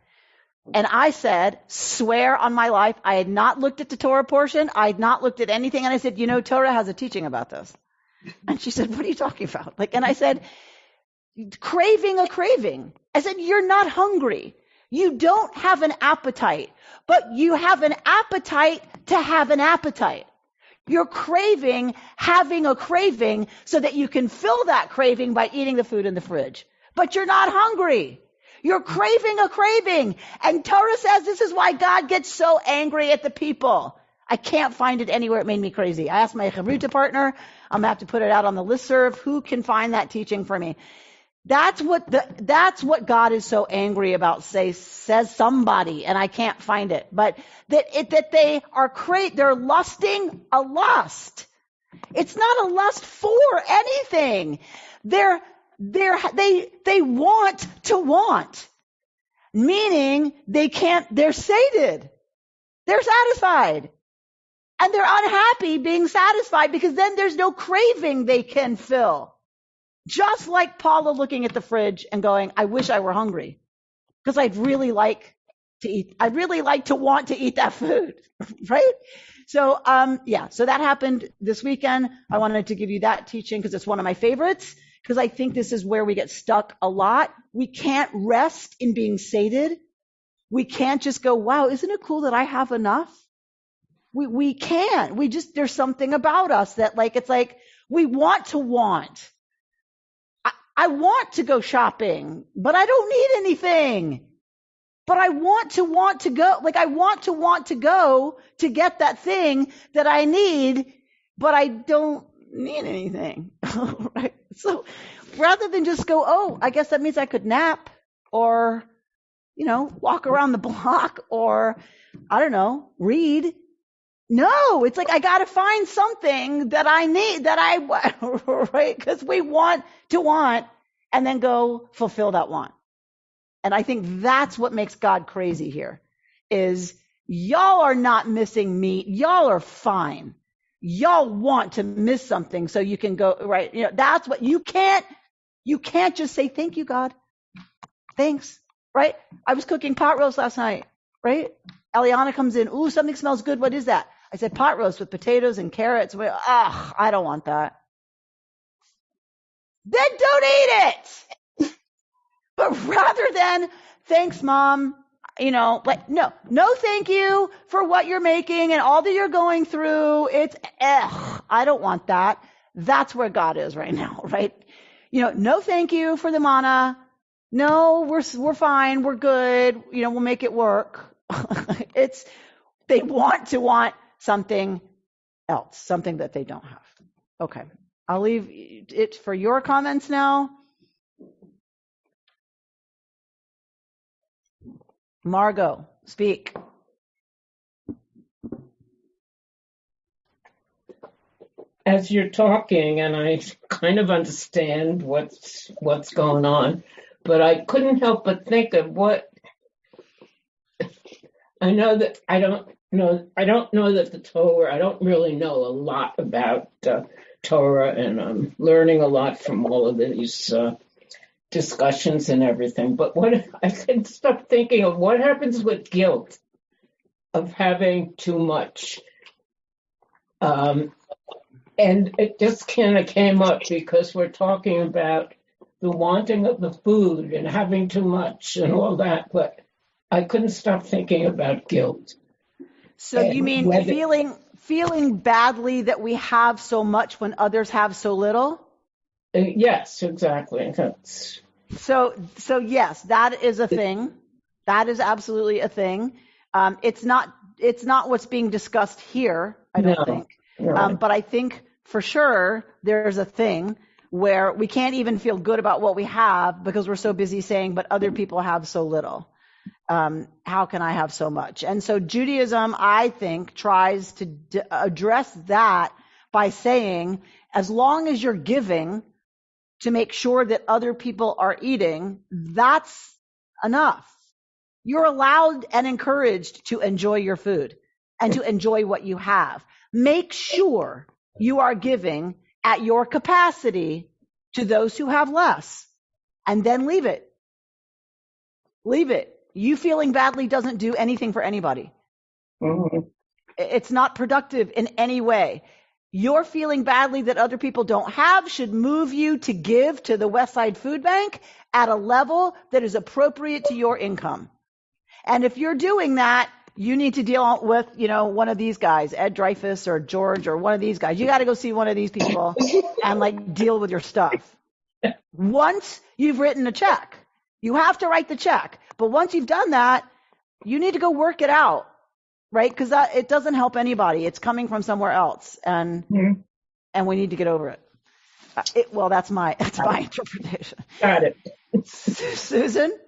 And I said, swear on my life, I had not looked at the Torah portion. I had not looked at anything. And I said, Torah has a teaching about this. And she said, what are you talking about? And I said, craving a craving. I said, you're not hungry. You don't have an appetite, but you have an appetite to have an appetite. You're craving, having a craving so that you can fill that craving by eating the food in the fridge. But you're not hungry. You're craving a craving. And Torah says this is why God gets so angry at the people. I can't find it anywhere. It made me crazy. I asked my Chavruta partner. I'm going to have to put it out on the listserv. Who can find that teaching for me? That's what God is so angry about, says somebody, and I can't find it. But that they are they're lusting a lust. It's not a lust for anything. They want to want. Meaning they're sated. They're satisfied. And they're unhappy being satisfied because then there's no craving they can fill. Just like Paula looking at the fridge and going, I wish I were hungry because I'd really like to eat. I'd really like to want to eat that food, right? So, so that happened this weekend. I wanted to give you that teaching because it's one of my favorites because I think this is where we get stuck a lot. We can't rest in being sated. We can't just go, wow, isn't it cool that I have enough? We can't. There's something about us that it's like we want to want. I want to go shopping, but I don't need anything. But I want to go. I want to go to get that thing that I need, but I don't need anything. Right? So rather than just go, oh, I guess that means I could nap or, walk around the block or, I don't know, read. No, it's I got to find something that I need, right? Because we want to want and then go fulfill that want. And I think that's what makes God crazy here is y'all are not missing meat. Y'all are fine. Y'all want to miss something so you can go, right? That's what you can't just say, thank you, God. Thanks, right? I was cooking pot roast last night, right? Eliana comes in. Ooh, something smells good. What is that? I said, pot roast with potatoes and carrots. I don't want that. Then don't eat it. But rather than, thanks, Mom, no, thank you for what you're making and all that you're going through. It's, I don't want that. That's where God is right now, right? No, thank you for the manna. No, we're fine. We're good. We'll make it work. They want something else, something that they don't have. Okay. I'll leave it for your comments now. Margot, speak. As you're talking, and I kind of understand what's going on, but I couldn't help but think of what I know that I don't know that the Torah. I don't really know a lot about Torah, and I'm learning a lot from all of these discussions and everything. But what I can't stop thinking of what happens with guilt of having too much. And it just kind of came up because we're talking about the wanting of the food and having too much and all that, but I couldn't stop thinking about guilt. So you mean feeling badly that we have so much when others have so little? Yes, exactly. So yes, that is a thing. That is absolutely a thing. It's not what's being discussed here, I don't think. Right. But I think for sure there's a thing where we can't even feel good about what we have because we're so busy saying, but other people have so little. How can I have so much? And so Judaism, I think, tries to address that by saying, as long as you're giving to make sure that other people are eating, that's enough. You're allowed and encouraged to enjoy your food and to enjoy what you have. Make sure you are giving at your capacity to those who have less, and then leave it. Leave it. You feeling badly doesn't do anything for anybody. Mm-hmm. It's not productive in any way. Your feeling badly that other people don't have should move you to give to the Westside Food Bank at a level that is appropriate to your income. And if you're doing that, you need to deal with, one of these guys, Ed Dreyfus or George or one of these guys. You got to go see one of these people and deal with your stuff. Once you've written a check, you have to write the check. But once you've done that, you need to go work it out, right? Because it doesn't help anybody. It's coming from somewhere else, and we need to get over it. That's my interpretation. Got it. Susan?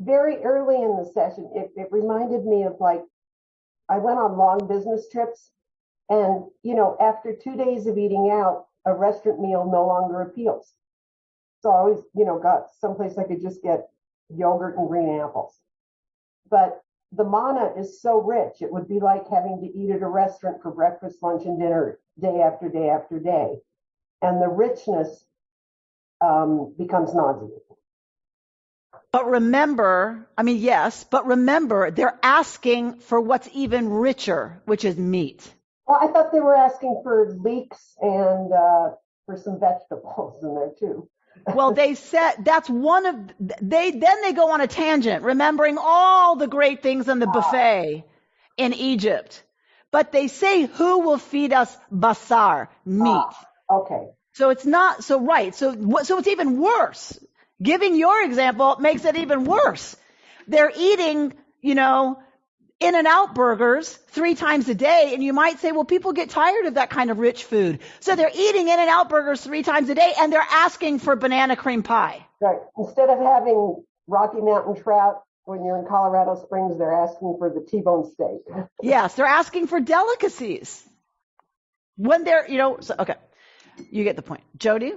Very early in the session, it reminded me of I went on long business trips, and after 2 days of eating out, a restaurant meal no longer appeals. So I always, got someplace I could just get yogurt and green apples. But the manna is so rich, it would be like having to eat at a restaurant for breakfast, lunch, and dinner day after day after day. And the richness becomes nauseating. But remember, they're asking for what's even richer, which is meat. Well, I thought they were asking for leeks and for some vegetables in there too. Well, they said that's one of they go on a tangent, remembering all the great things in the buffet in Egypt. But they say, who will feed us basar, meat? Okay. So it's not so right. So it's even worse. Giving your example makes it even worse. They're eating, In-N-Out burgers 3 times a day, and you might say, well, people get tired of that kind of rich food. So they're eating In-N-Out burgers 3 times a day, and they're asking for banana cream pie. Right. Instead of having Rocky Mountain trout when you're in Colorado Springs, they're asking for the T-bone steak. Yes, they're asking for delicacies. When they're, okay, you get the point. Jody?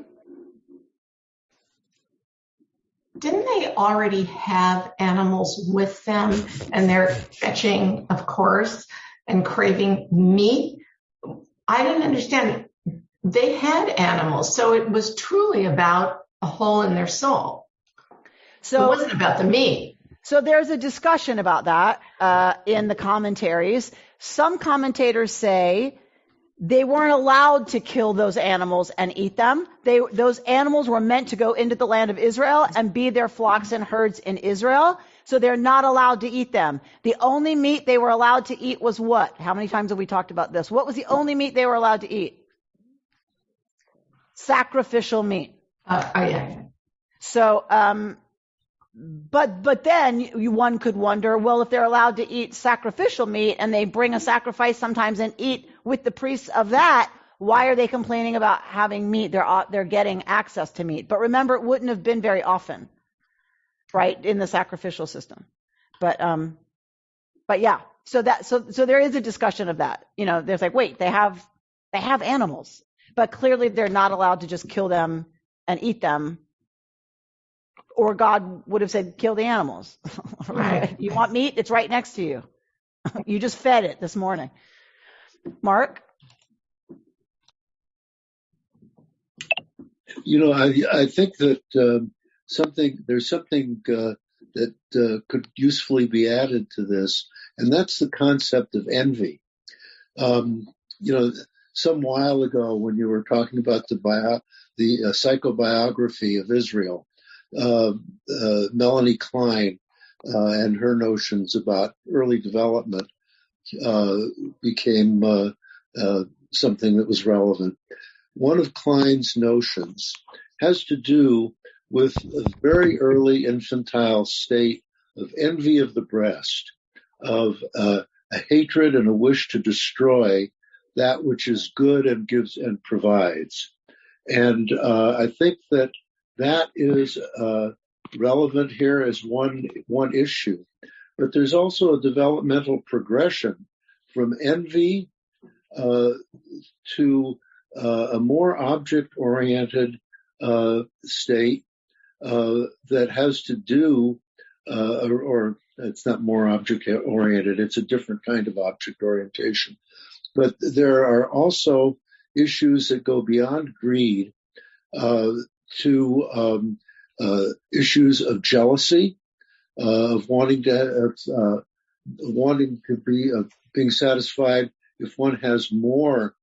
Didn't they already have animals with them, and they're fetching, of course, and craving meat? I didn't understand. They had animals, so it was truly about a hole in their soul. So it wasn't about the meat. So there's a discussion about that in the commentaries. Some commentators say they weren't allowed to kill those animals and eat them. Those animals were meant to go into the land of Israel and be their flocks and herds in Israel. So they're not allowed to eat them. The only meat they were allowed to eat was what? How many times have we talked about this? What was the only meat they were allowed to eat? Sacrificial meat. Yeah. So, but then one could wonder, well, if they're allowed to eat sacrificial meat and they bring a sacrifice sometimes and eat with the priests of that, why are they complaining about having meat? They're getting access to meat. But remember, it wouldn't have been very often, right, in the sacrificial system. But yeah, so there is a discussion of that. There's wait, they have animals, but clearly they're not allowed to just kill them and eat them. Or God would have said, kill the animals. Right. You want meat? It's right next to you. You just fed it this morning. Mark? I think that there's something that could usefully be added to this, and that's the concept of envy. Some while ago when you were talking about the psychobiography of Israel, Melanie Klein and her notions about early development became something that was relevant. One of Klein's notions has to do with a very early infantile state of envy of the breast, of a hatred and a wish to destroy that which is good and gives and provides. And I think that is relevant here as one issue. But there's also a developmental progression from envy to a more object-oriented state that has to do, or it's not more object-oriented, it's a different kind of object orientation. But there are also issues that go beyond greed to issues of jealousy, of wanting to be being satisfied if one has more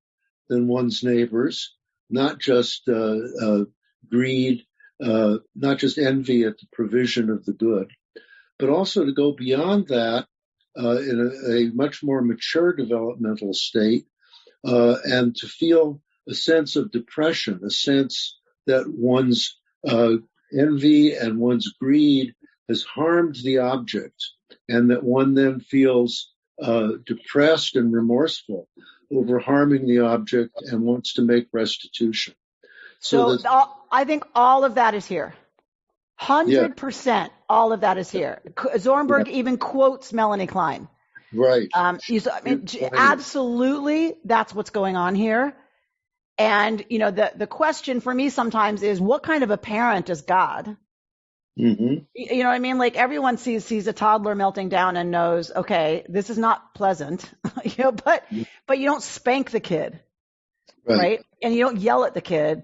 than one's neighbors, not just greed, not just envy at the provision of the good, but also to go beyond that in a much more mature developmental state, and to feel a sense of depression, a sense that one's envy and one's greed has harmed the object, and that one then feels depressed and remorseful over harming the object and wants to make restitution. So I think all of that is here. 100% all of that is here. Zornberg even quotes Melanie Klein. Right. Absolutely, that's what's going on here. And, the question for me sometimes is, what kind of a parent is God? Mm-hmm. You know what I mean? Like, everyone sees a toddler melting down and knows, okay, this is not pleasant, but you don't spank the kid, right? And you don't yell at the kid.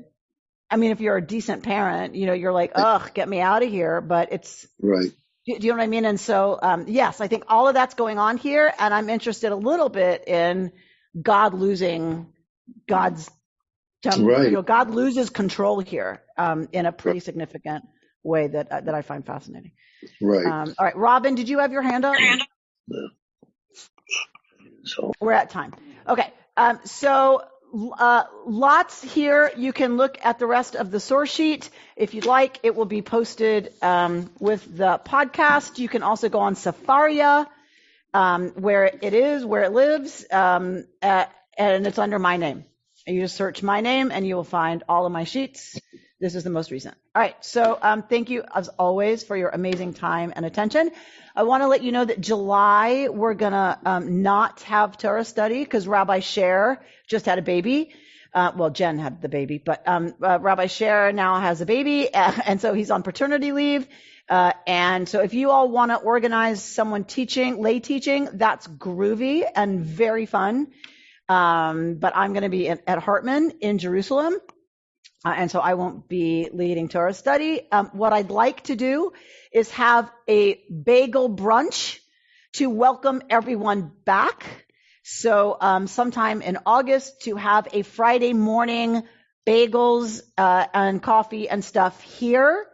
I mean, if you're a decent parent, you're like, ugh, get me out of here. But it's right. Do you know what I mean? And so, yes, I think all of that's going on here, and I'm interested a little bit in God losing God's. God loses control here in a pretty significant way that I find fascinating. Right. All right, Robin, did you have your hand up? No. So we're at time. Okay. So lots here. You can look at the rest of the source sheet if you'd like. It will be posted with the podcast. You can also go on Safaria, where it lives, and it's under my name. And you just search my name and you will find all of my sheets. This is the most recent. All right. So thank you, as always, for your amazing time and attention. I want to let you know that July, we're going to not have Torah study because Rabbi Sher just had a baby. Jen had the baby, but Rabbi Sher now has a baby, and so he's on paternity leave. And so if you all want to organize someone lay teaching, that's groovy and very fun. But I'm going to be at Hartman in Jerusalem. And so I won't be leading Torah study. What I'd like to do is have a bagel brunch to welcome everyone back. So sometime in August to have a Friday morning bagels and coffee and stuff here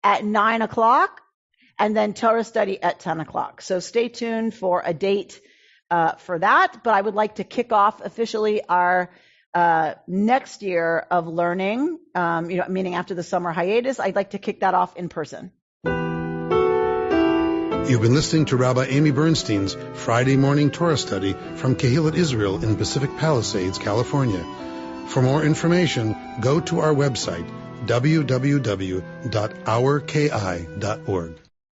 at 9:00, and then Torah study at 10:00. So stay tuned for a date for that. But I would like to kick off officially our next year of learning, meaning after the summer hiatus. I'd like to kick that off in person. You've been listening to Rabbi Amy Bernstein's Friday morning Torah study from Kehillat Israel in Pacific Palisades, California. For more information, go to our website, www.ourki.org.